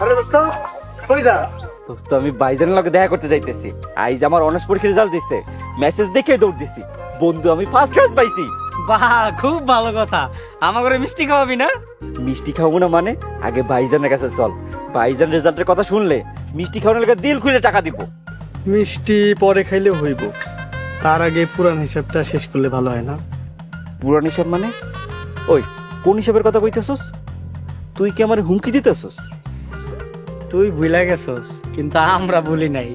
আরে দোস্ত কই যাস? দোস্ত আমি ভাইজানের লগে দেখা করতে যাইতেছি। আইজ আমার অনার্স পরীক্ষার রেজাল্ট দিছে, মেসেজ দেখে দৌড় দিছি। বন্ধু আমি ফার্স্ট ক্লাস পাইছি। বাহ, খুব ভালো কথা। আমার ঘরে মিষ্টি খাওয়াবি না? মিষ্টি খাবো না মানে? আগে ভাইজানের কাছে চল, ভাইজান রেজাল্টের কথা শুনলে মিষ্টি খাওয়ানোর লেগে দিল খুলে টাকা দিব। মিষ্টি পরে খাইলে হইব, তার আগে পুরান হিসাবটা শেষ করলে ভালো হয় না? পুরান হিসাব মানে? ওই কোন হিসাবের কথা কইতেছস? তুই কি আমার হুমকি দিতেছস? তুই ভুলে গেছস, কিন্তু আমরা ভুলি নাই।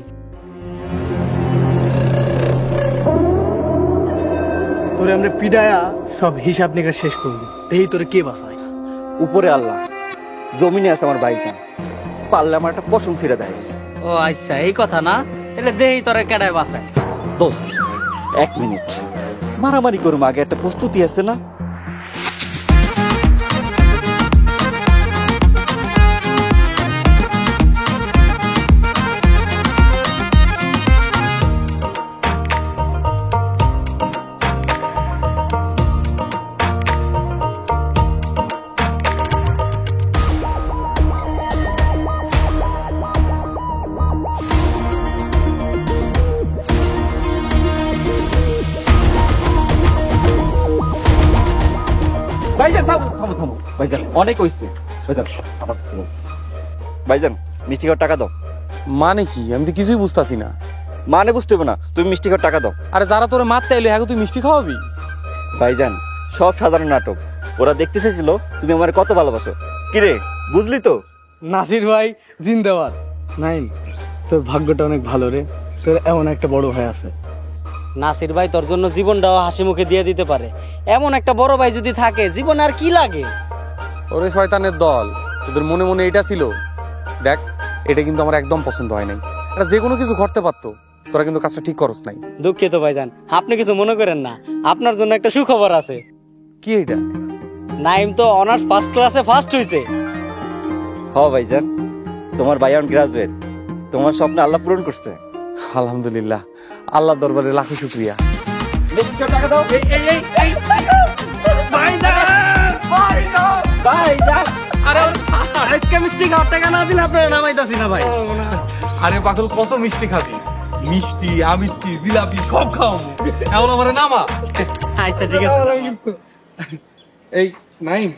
তোরে আমরা পিডায়া সব হিসাব নিকাশ শেষ করবো, এই তোরে কে বাঁচায়? উপরে আল্লাহ, জমিনে আছে আমার ভাইজান, পারলে আমার একটা পশম ছিঁড়ে দেয়স। ও আচ্ছা, এই কথা না? তাহলে দেহি তোরা কেডায় বাসায়। দোস্ত 1 মিনিট, মারামারি করুম, আগে একটা প্রস্তুতি আছে না? ভাইজান থামো থামো থামো, ভাইজান অনেক হইছে। ভাইজান আমার কাছে বল। ভাইজান মিষ্টি খাওয়ার টাকা দাও। মানে কি? আমি তো কিছুই বুঝতাছি না। মানে বুঝতে হবে না, তুমি মিষ্টি খাওয়ার টাকা দাও। আরে যারা তোরে মারতে এলো, হ্যাঁ তুই মিষ্টি খাওয়াবি? ভাইজান সব সাধারণ নাটক, ওরা দেখতে চাইছিল তুমি আমার কত ভালোবাসো। কিরে বুঝলি তো? নাসির ভাই জিন্দাবাদ। নাইম, তোর ভাগ্যটা অনেক ভালো রে, তোর এমন একটা বড় ভাই আছে। নাসির ভাই তোর জন্য জীবনটাও হাসি মুখে দিয়ে দিতে পারে। এমন একটা বড় ভাই যদি থাকে, জীবন আর কি লাগে? ওরে শয়তানের দল, তোদের মনে মনে এটা ছিল? দেখ, এটা কিন্তু আমার একদম পছন্দ হয় নাই। এটা যে কোনো কিছু ঘটতে পারতো, তোরা কিন্তু কাজটা ঠিক করস নাই। দুঃখিত ভাইজান, আপনি কিছু মনে করেন না। আপনার জন্য একটা সুখবর আছে। কি এটা? নাইম তো অনার্স ফার্স্ট ক্লাসে ফার্স্ট হইছে। হ ভাইজান, তোমার ভাই এখন গ্রাজুয়েট, তোমার স্বপ্ন আল্লাহ পূরণ করছে। আলহামদুলিল্লাহ, আল্লাহর দরবারে লাখো শুকরিয়া। মিষ্টি খাওয়ার টাকা দাও। ভাইজান, আরে আজকে মিষ্টি খাওয়ার টাকা না দিলে আপনারা নামাইতাছি না ভাই। আরে পাগল, কত মিষ্টি খাবি? মিষ্টি, আমিত্তি, জিলাপি সব খাওয়াবো। এমন আমার নামা। আচ্ছা ঠিক আছে। এই নাইম,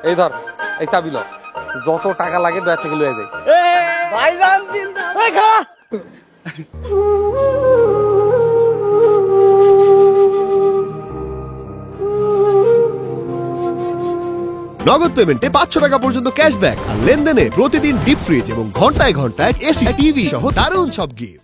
এই ধর, এই চাবি ল, যত টাকা লাগে ব্যাগ থেকে লয়ে যায়। ভাইজান জিন্দাবাদ। নগদ পেমেন্টে 500 টাকা পর্যন্ত ক্যাশব্যাক আর লেনদেনে প্রতিদিন ডিপ ফ্রিজ এবং ঘন্টায় ঘন্টায় এসি টিভি সহ দারুণ সব গিফট।